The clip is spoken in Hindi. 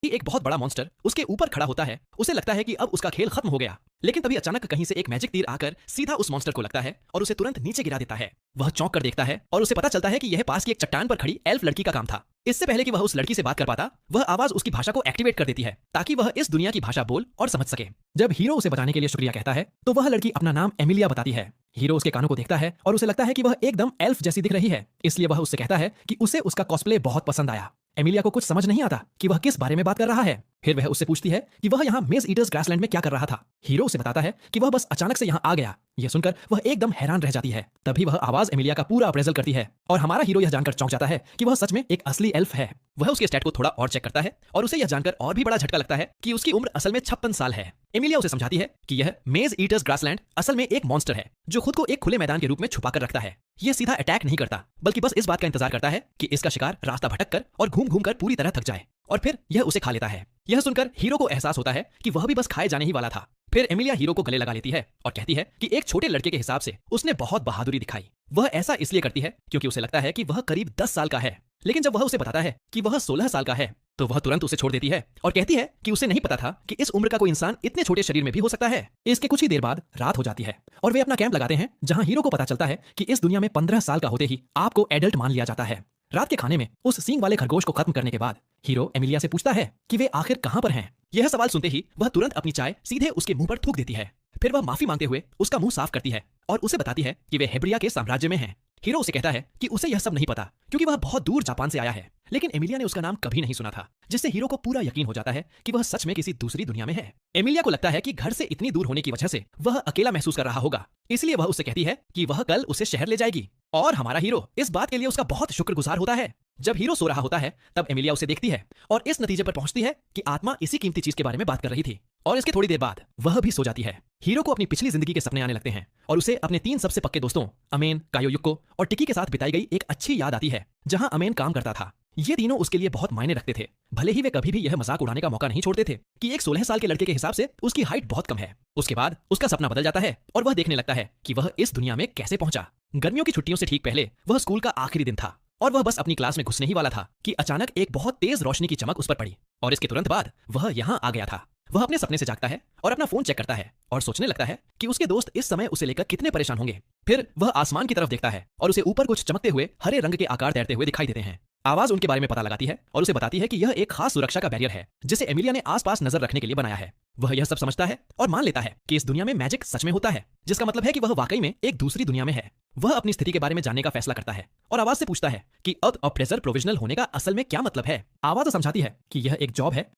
कि एक बहुत बड़ा मॉन्स्टर उसके ऊपर खड़ा होता है। उसे लगता है कि अब उसका खेल खत्म हो गया, लेकिन तभी अचानक कहीं से एक मैजिक तीर आकर सीधा उस मॉन्स्टर को लगता है और उसे तुरंत नीचे गिरा देता है। वह चौंक कर देखता है और उसे पता चलता है कि यह पास की एक चट्टान पर खड़ी एल्फ लड़की का काम था। इससे पहले कि वह उस लड़की से बात कर पाता, वह आवाज उसकी भाषा को एक्टिवेट कर देती है ताकि वह इस दुनिया की भाषा बोल और समझ सके। जब हीरो उसे बचाने के लिए शुक्रिया कहता है तो वह लड़की अपना नाम एमिलिया बताती है। हीरो उसके कानों को देखता है और उसे लगता है कि वह एकदम एल्फ जैसी दिख रही है, इसलिए वह उससे कहता है कि उसे उसका कॉस्प्ले बहुत पसंद आया। एमिलिया को कुछ समझ नहीं आता कि वह किस बारे में बात कर रहा है। फिर वह उससे पूछती है कि वह यहाँ मेज ईटर्स ग्रासलैंड में क्या कर रहा था। हीरो उसे बताता है कि वह बस अचानक से यहाँ आ गया। यह सुनकर वह एकदम हैरान रह जाती है। तभी वह आवाज एमिलिया का पूरा अप्रेजल करती है और हमारा हीरो यह जानकर चौंक जाता है कि वह सच में एक असली एल्फ है। वह उसके स्टैट को थोड़ा और चेक करता है और उसे यह जानकर और भी बड़ा झटका लगता है कि उसकी उम्र असल में 56 साल है। एमिलिया उसे समझाती है कि यह मेज ईटर्स ग्रासलैंड असल में एक मॉन्स्टर है जो खुद को एक खुले मैदान के रूप में छुपा कर रखता है। यह सीधा अटैक नहीं करता, बल्कि बस इस बात का इंतजार करता है कि इसका शिकार रास्ता भटक कर और घूम घूम कर पूरी तरह थक जाए और फिर यह उसे खा लेता है। यह सुनकर हीरो को एहसास होता है कि वह भी बस खाए जाने ही वाला था। फिर एमिलिया हीरो को गले लगा लेती है और कहती है कि एक छोटे लड़के के हिसाब से उसने बहुत बहादुरी दिखाई। वह ऐसा इसलिए करती है क्योंकि उसे लगता है कि वह करीब 10 साल का है, लेकिन जब वह उसे बताता है कि वह 16 साल का है तो वह तुरंत उसे छोड़ देती है और कहती है कि उसे नहीं पता था कि इस उम्र का कोई इंसान इतने छोटे शरीर में भी हो सकता है। इसके कुछ ही देर बाद रात हो जाती है और वे अपना कैंप लगाते हैं, जहां हीरो को पता चलता है कि इस दुनिया में 15 साल का होते ही आपको एडल्ट मान लिया जाता है। रात के खाने में उस सींग वाले खरगोश को खत्म करने के बाद हीरो एमिलिया से पूछता है कि वे आखिर कहां पर हैं। यह सवाल सुनते ही वह तुरंत अपनी चाय सीधे उसके मुंह पर थूक देती है। फिर वह माफी मांगते हुए उसका मुंह साफ करती है और उसे बताती है कि वे हेब्रिया के साम्राज्य में हैं। हीरो उसे कहता है कि उसे यह सब नहीं पता क्योंकि वह बहुत दूर जापान से आया है, लेकिन एमिलिया ने उसका नाम कभी नहीं सुना था, जिससे हीरो को पूरा यकीन हो जाता है कि वह सच में किसी दूसरी दुनिया में है। एमिलिया को लगता है कि घर से इतनी दूर होने की वजह से वह अकेला महसूस कर रहा होगा, इसलिए वह उससे कहती है कि वह कल उसे शहर ले जाएगी और हमारा हीरो इस बात के लिए उसका बहुत शुक्रगुजार होता है। जब हीरो सो रहा होता है तब एमिलिया उसे देखती है और इस नतीजे पर पहुंचती है कि आत्मा इसी कीमती चीज के बारे में बात कर रही थी और इसके थोड़ी देर बाद वह भी सो जाती है। हीरो को अपनी पिछली जिंदगी के सपने आने लगते हैं और उसे अपने 3 सबसे पक्के दोस्तों अमेन, कायोयुक्को और टिकी के साथ बिताई गई एक अच्छी याद आती है, जहां अमेन काम करता था। ये तीनों उसके लिए बहुत मायने रखते थे, भले ही वे कभी भी यह मजाक उड़ाने का मौका नहीं छोड़ते थे कि एक 16 साल के लड़के के हिसाब से उसकी हाइट बहुत कम है। उसके बाद उसका सपना बदल जाता है और वह देखने लगता है कि वह इस दुनिया में कैसे पहुंचा। गर्मियों की छुट्टियों से ठीक पहले वह स्कूल का आखिरी दिन था और वह बस अपनी क्लास में घुसने ही वाला था कि अचानक एक बहुत तेज रोशनी की चमक उस पर पड़ी और इसके तुरंत बाद वह यहाँ आ गया था। वह अपने सपने से जागता है और अपना फोन चेक करता है और सोचने लगता है कि उसके दोस्त इस समय उसे लेकर कितने परेशान होंगे। फिर वह आसमान की तरफ देखता है और उसे ऊपर कुछ चमकते हुए हरे रंग के आकार तैरते हुए दिखाई देते हैं। आवाज उनके बारे में पता लगाती है और उसे बताती है कि यह एक खास सुरक्षा का बैरियर है जिसे एमिलिया ने आसपास नजर रखने के लिए बनाया है। वह यह सब समझता है और मान लेता है कि इस दुनिया में मैजिक सच में होता है, जिसका मतलब है कि वह वाकई में एक दूसरी दुनिया में है। वह अपनी स्थिति के बारे में जानने का फैसला करता है और आवाज से पूछता है कि अब अप्रेजर प्रोविजनल होने का असल में क्या मतलब है। आवाज समझाती है कि यह एक जॉब है